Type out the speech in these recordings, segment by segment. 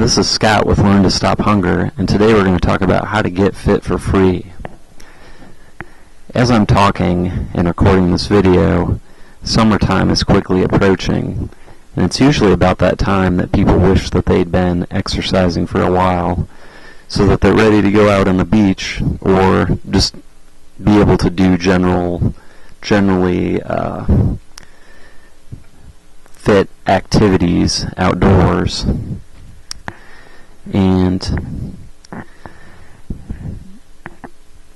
this is Scott with Learn to Stop Hunger, and today we're going to talk about how to get fit for free. As I'm talking and recording this video, summertime is quickly approaching, and it's usually about that time that people wish that they'd been exercising for a while so that they're ready to go out on the beach or just be able to do generally fit activities outdoors. And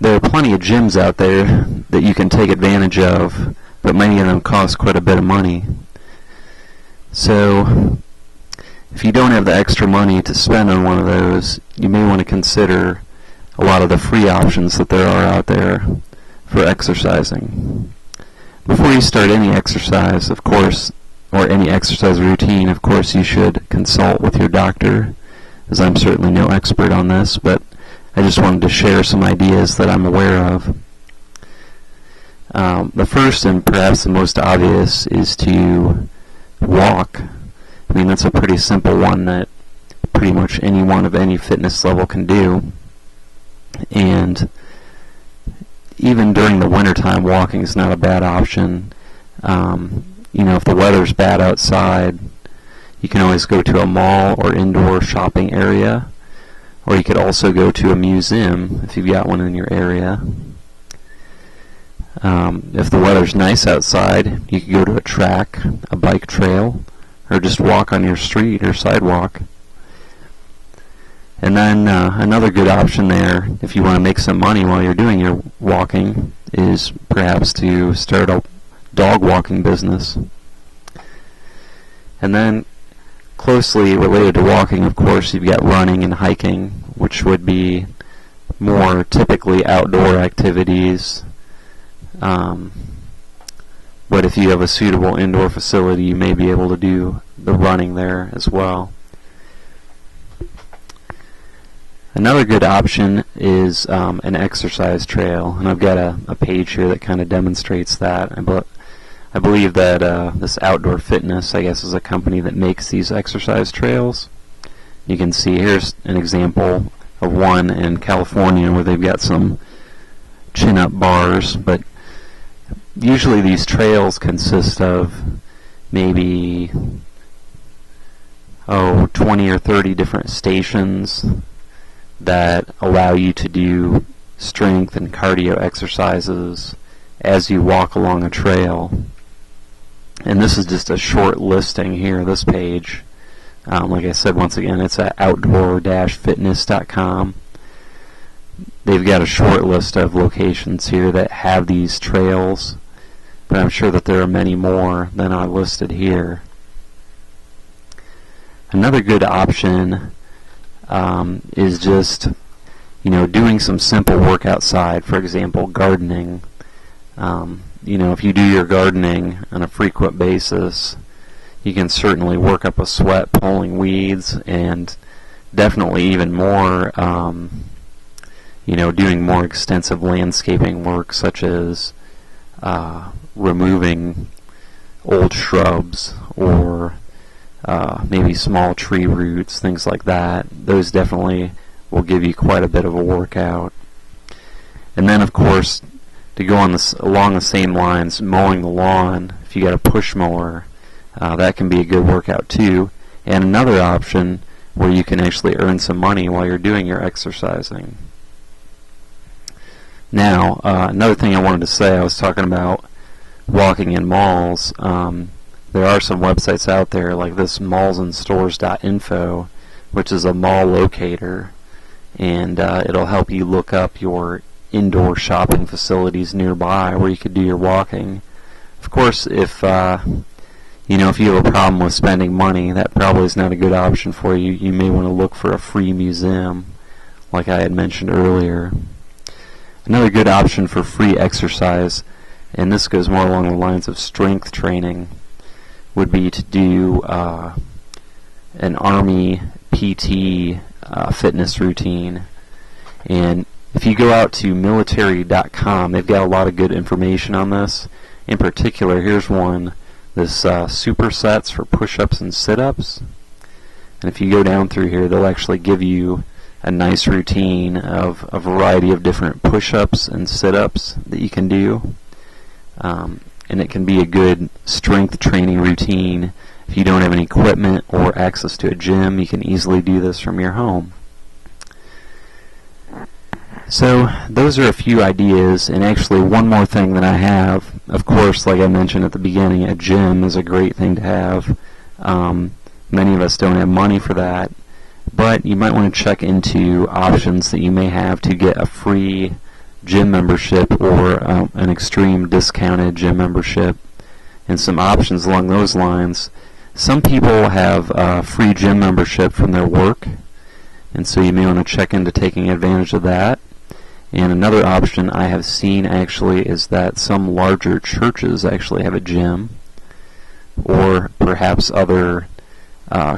there are plenty of gyms out there that you can take advantage of, but many of them cost quite a bit of money. So if you don't have the extra money to spend on one of those, you may want to consider a lot of the free options that there are out there for exercising. Before you start any exercise, of course, or any exercise routine, of course, you should consult with your doctor, as I'm certainly no expert on this, but I just wanted to share some ideas that I'm aware of. The first and perhaps the most obvious is to walk. I mean, that's a pretty simple one that pretty much anyone of any fitness level can do. And even during the wintertime, walking is not a bad option. If the weather's bad outside, you can always go to a mall or indoor shopping area, or you could also go to a museum if you've got one in your area. If the weather's nice outside, you could go to a track, a bike trail, or just walk on your street or sidewalk. And then another good option there, if you want to make some money while you're doing your walking, is perhaps to start a dog walking business. And then closely related to walking, of course, you've got running and hiking, which would be more typically outdoor activities. But if you have a suitable indoor facility, you may be able to do the running there as well. Another good option is an exercise trail, and I've got a page here that kind of demonstrates that. I believe that this Outdoor Fitness, I guess, is a company that makes these exercise trails. You can see here's an example of one in California where they've got some chin-up bars, but usually these trails consist of maybe 20 or 30 different stations that allow you to do strength and cardio exercises as you walk along a trail. And this is just a short listing here, this page. Like I said, once again, it's at outdoor-fitness.com. They've got a short list of locations here that have these trails, but I'm sure that there are many more than are listed here. Another good option is just, doing some simple work outside. For example, gardening. If you do your gardening on a frequent basis, you can certainly work up a sweat pulling weeds, and definitely even more, doing more extensive landscaping work, such as removing old shrubs or maybe small tree roots, things like that. Those definitely will give you quite a bit of a workout. And then, of course, to go along the same lines, mowing the lawn, if you got a push mower, that can be a good workout too. And another option where you can actually earn some money while you're doing your exercising. Now, another thing I wanted to say, I was talking about walking in malls. There are some websites out there like this mallsandstores.info, which is a mall locator, and it'll help you look up your indoor shopping facilities nearby where you could do your walking. Of course, if you have a problem with spending money, that probably is not a good option for you. You may want to look for a free museum, like I had mentioned earlier. Another good option for free exercise, and this goes more along the lines of strength training, would be to do an Army PT fitness routine. And if you go out to military.com, they've got a lot of good information on this. In particular, here's one, this supersets for push-ups and sit-ups. And if you go down through here, they'll actually give you a nice routine of a variety of different push-ups and sit-ups that you can do. And it can be a good strength training routine. If you don't have any equipment or access to a gym, you can easily do this from your home. So those are a few ideas, and actually one more thing that I have. Of course, like I mentioned at the beginning, a gym is a great thing to have. Many of us don't have money for that, but you might want to check into options that you may have to get a free gym membership or an extreme discounted gym membership, and some options along those lines. Some people have a free gym membership from their work, and so you may want to check into taking advantage of that. And another option I have seen actually is that some larger churches actually have a gym, or perhaps other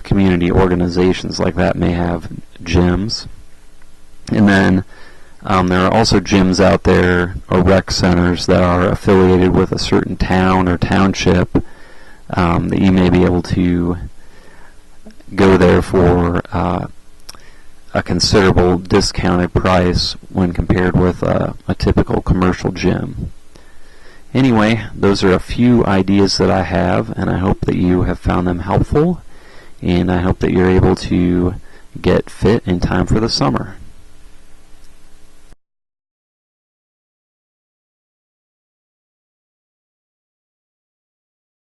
community organizations like that may have gyms. And then there are also gyms out there, or rec centers, that are affiliated with a certain town or township that you may be able to go there for a considerable discounted price when compared with a typical commercial gym. Anyway, those are a few ideas that I have, and I hope that you have found them helpful, and I hope that you're able to get fit in time for the summer.